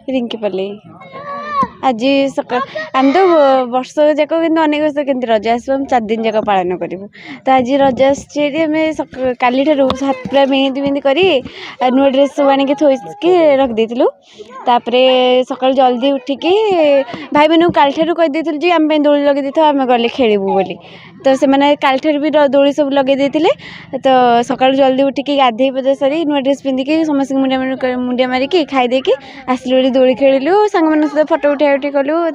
रिंकी पल्ली आज सका आम तो वर्ष जाक कि अनेक वर्ष के रज आस 4 दिन जाक पालन करूँ तो आज रज आम काली हाथ पूरा मेहंदी मेहंदी कर नुआ ड्रेस सब आनिक थोकी रखी तापर सका जल्दी उठिकी भाई मैंने काल कहीदे आम दोली लगे था आम गले खेलबू बोली तो से काल भी दोली सब लगे तो सका जल्दी उठिकी गाधे पदे सारी नुआ ड्रेस पिंधिकी समस्त मुंडिया मारिक खाईदे आसलु दोली खेलु सांग सहित फटो उठा उठी कलु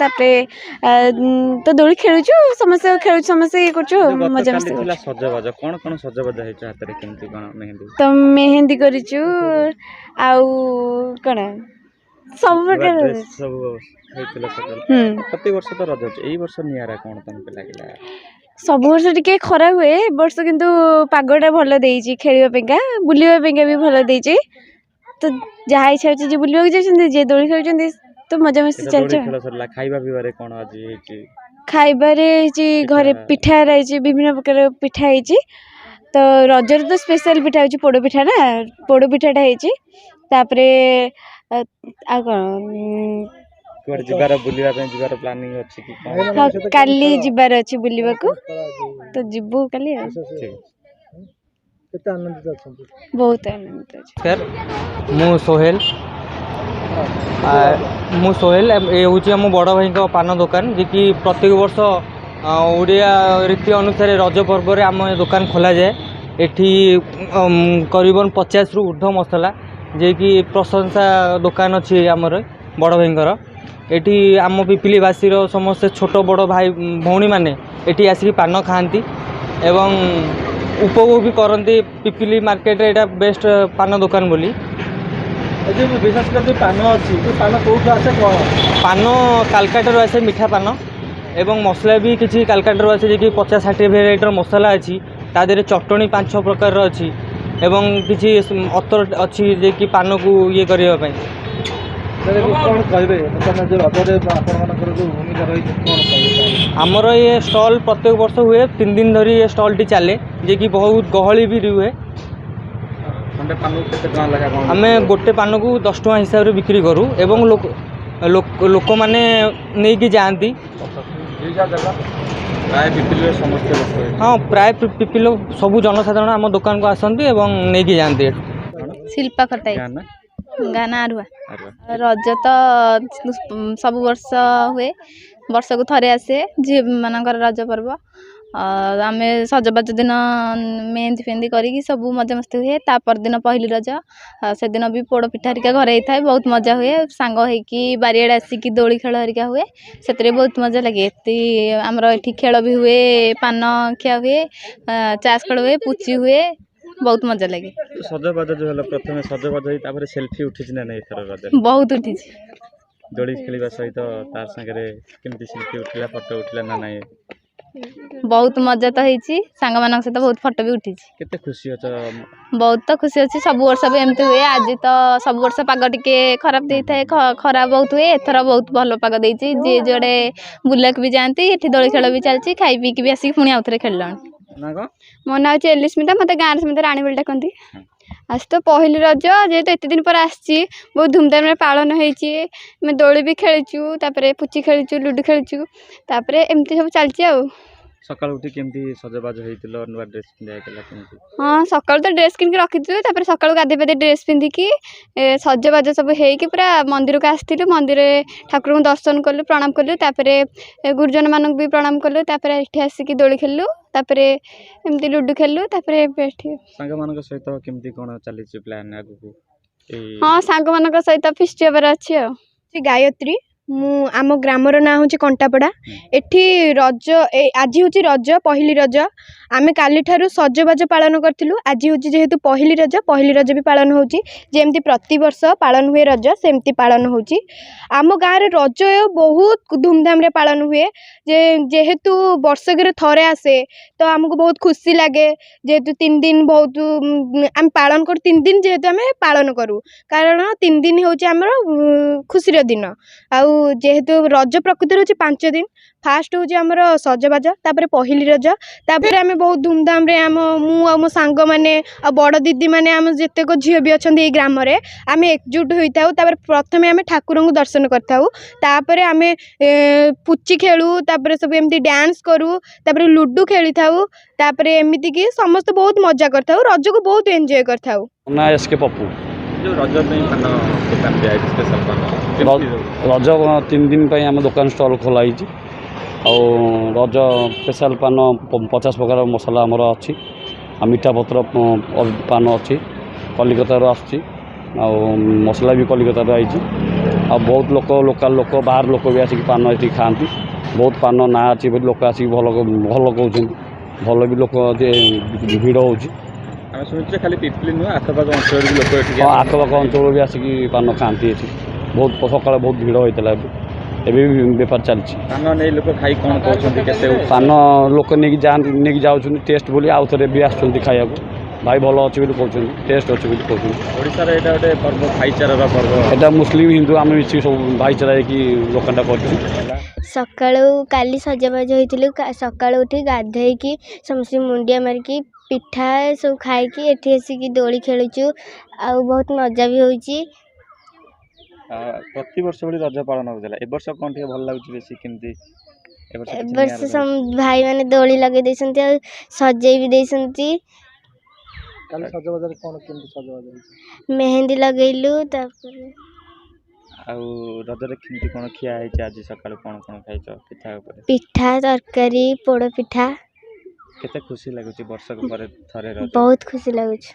तो दोली खेलुचु समस्त खेलु समस्त ये कर मजा मस्ती सजबाज कौन कौन सजबाज है हाथ में केमती कौन मेहंदी तो मेहंदी करिचु आउ कौन सब प्रकार सब हेतिला सकाल प्रति वर्ष तो रज अछि एई वर्ष नियारा कोन तमके लागिला सब वर्ष टिके खरा हुए वर्ष किंतु पागटा भल देइची खेलिबा पेका बुलिबा पेका भी भल देइची तो जहाँ इच्छा होची जे बुलिबा जाउछन जे दोली खेलुछन तो मजा मस्ती चलछ खाइबा पिबारे कोन আজি हेची खाइबारे जी घरे पिठा रही विभिन्न प्रकार पिठा है तो रजर तो स्पेशल पिठा हो पोड़ पिठा ना पोड़ पिठाटा है काली जीवार अच्छी बुलवा को तो जीवु काली बहुत आनंदित मु सोहेल ये हूँ आम बड़ भाई पान दुकान जी कि प्रत्येक वर्ष ओडिया रीति अनुसार रज पर्व आम दुकान खोल जाए एठी करीबन 50 रु ऊर्ध्व मसला जे कि प्रशंसा दुकान अच्छी आमर बड़ भाईर एठी आम पिपिलीवासी समस्त छोट बड़ भाई भौणी मैंने एठी आसिक पान खाती एवं उपभोग भी करती पिपिली मार्केट एटा बेस्ट पान दुकान बोली विशेष कर पान अच्छी पान कौट आसे पान कालकाटा आसे मीठा पान एवं मसला भी किसी कालकाटा आसे जी 50-60 भेराइटर मसला अच्छी तादेह चटणी 5-6 प्रकार अच्छी एवं किसी अतर अच्छी जे कि पान को ये करने आमर ये स्टॉल प्रत्येक वर्ष हुए 3 दिन धरी ये स्टॉल टी चले जे कि बहुत गहली भी रुए आम गोटे पान को 10 टଙ୍କା हिसाब से बिक्री करूँ एवं लोक मैंने नहीं कि जाती हाँ प्राय पिपिल सबू जनसाधारण आम दुकान को आसती एवं नहीं कि जाती शिल्पा खटाई गाना आरुआ रज तो सब वर्ष हुए वर्ष को थरे आसे झी मानकर रज पर्व आम सजबाज दिन मेहंदी फेहंदी करी सब मजा मस्ती हुए तापर दिन पहली रज से दिन भी पोड़ पिठा हरिका घर होता है बहुत मजा हुए सांग होइकी बारियाड़े आसिकी दोली खेल हरिका हुए से बहुत मजा लगे आमर ये खेल भी हुए पान खिया हुए चाष खेल हुए पुची हुए बहुत मजा लगे सजबाज जो हला प्रथमे सजबाज होई तापर सेल्फी उठिछ ना नै थर रज बहुत उठिछ दोली खेलिबा सहित तार संगे केमती सेल्फी उठिला फोटो उठिला ना नै बहुत मजा तो होती सांग मान सहित बहुत फोटो भी उठी केते खुशी अछ बहुत तो खुशी अच्छी सब वर्ष भी एमती हुए आज तो सब वर्ष पाग टिके खराब दे था खरा बहुत हुए एथर बहुत भल पाग देती जी जोड़े बुलाक भी जाती ये दोली खेल भी चलती खाई पीक भी आसिक पुणी आउ थे खेल मो ना हूँ एलिस्मिता मत गाँव समस्त राणी बोली डाकती आज तो पहली रज जेहेतु एत दिन पर आसी बहुत धूमधाम पालन हो दोली भी खेलचु पुची खेलचु लुडु खेलचु एमती सब चलती सकाळ उठी केमती सजबाज होइतिलो नुवा ड्रेस पिंधाइतला केमती हां सकाळ तो ड्रेस किन के रखिथिलु तापर सकाळ गाधे पाधे ड्रेस पिंधिकी सजबाज सब हेइकी पूरा मंदिर को आस्थिलु मंदिर ठाकुर को दर्शन कलु प्रणाम कलु तापर गुरुजन मानक भी प्रणाम कलु तापर एठी आसिकी दोली खेलु तापर एमती लुडु खेलु तापर एठी संग मानक सहित केमती कोन चलिछि प्लान आगु हां संग मानक सहित फिस्ट होबर अछि गायत्री मु आम ग्रामर ना हूँ कंटापड़ा एठी रज आज हूँ रज पहली रज आम काली ठारू सजबाज पालन करूँ आज हूँ जेहेतु पहली रज भी पालन होमती प्रति वर्ष पालन हुए रज सेमती पालन हो आम गाँव में रज बहुत धूमधाम रे पालन हुए जेहेतु वर्षक थरे आसे तो आमको बहुत खुशी लगे जेहेतु 3 दिन बहुत आम पालन कर 3 दिन जेहेतु आम पालन करूँ कारण 3 दिन हूँ आमर खुशी दिन आउ जेहेतु रज प्रकृति हूँ 5 दिन फास्ट हूँ आमर सजबाज तापर पहिली रज तापर आम बहुत धूमधाम रे आम मो सांग मैंने बड़ दीदी मैंने आम जितेक झील भी अच्छा ये ग्राम आम एकजुट होता तापर प्रथम आम ठाकुर को दर्शन करतापर आम पुची खेलु तापर सब एमती डांस करूँ तापर लुडु खेली तापर एमती कि समस्त बहुत मजा करता रज को बहुत एंजॉय करता ना एस के पप्पू जो रज पान दुकान दिया स्पेशल पान रज 3 दिन पर आम दुकान स्टल खोलाई रज स्पेशल पान 50 प्रकार मसला आमर अच्छी मीठा पत्र पान अच्छी कलिकतार आसी मसला भी कलिकतार आई बहुत लोकल लोक बाहर लोक भी आसिक पान ये खाती बहुत पान ना अच्छी लोक आसिक भल भल कहते भल भी लोक भिड़ हो आम शुणुचे खाली पिपली नुह आखपाख अंचल लोक आखपाख अंचल भी आसिक पान खाती बहुत सका बहुत भिड़ होता है एबे भी बेपार चलती पान नहीं लोक खाई कौन कहते पान लोक नहीं जाऊँ टेस्ट बोली आउ थे भी आस खाया भाई भल अच्छे कहते टेस्ट अच्छे कहते ओडिशार एटा गोटे पर्व भाईचारार पर्व एटा मुस्लिम हिंदू आम मिसिक सब भाईचारा की लोकटा कर सकाळु काली सजबाज होइतिलु सकाळु उठी गाधेइकी समस्त मुंडिया मारिकी पिठा सब खाइकी एठी आसिकी दोली खेलुचु आ बहुत मजा भी होइची प्रति वर्ष भली रज पालन होता है ए वर्ष कौन टे भल लागुची बेसी केमती ए वर्ष सम भाई माने दोली लगे देसंती आ सजेई भी देसंती काली सजबाज कौन केमती सजबाज मेहंदी लगेलु तापर आउ रजरे केमती कौन खिया है आज सकाळ कौन कौन खाइछ पिठा ऊपर पिठा तरकारी पोड़ पिठा केते खुशी लागुची वर्ष को पर थरे रज बहुत खुशी लागुची।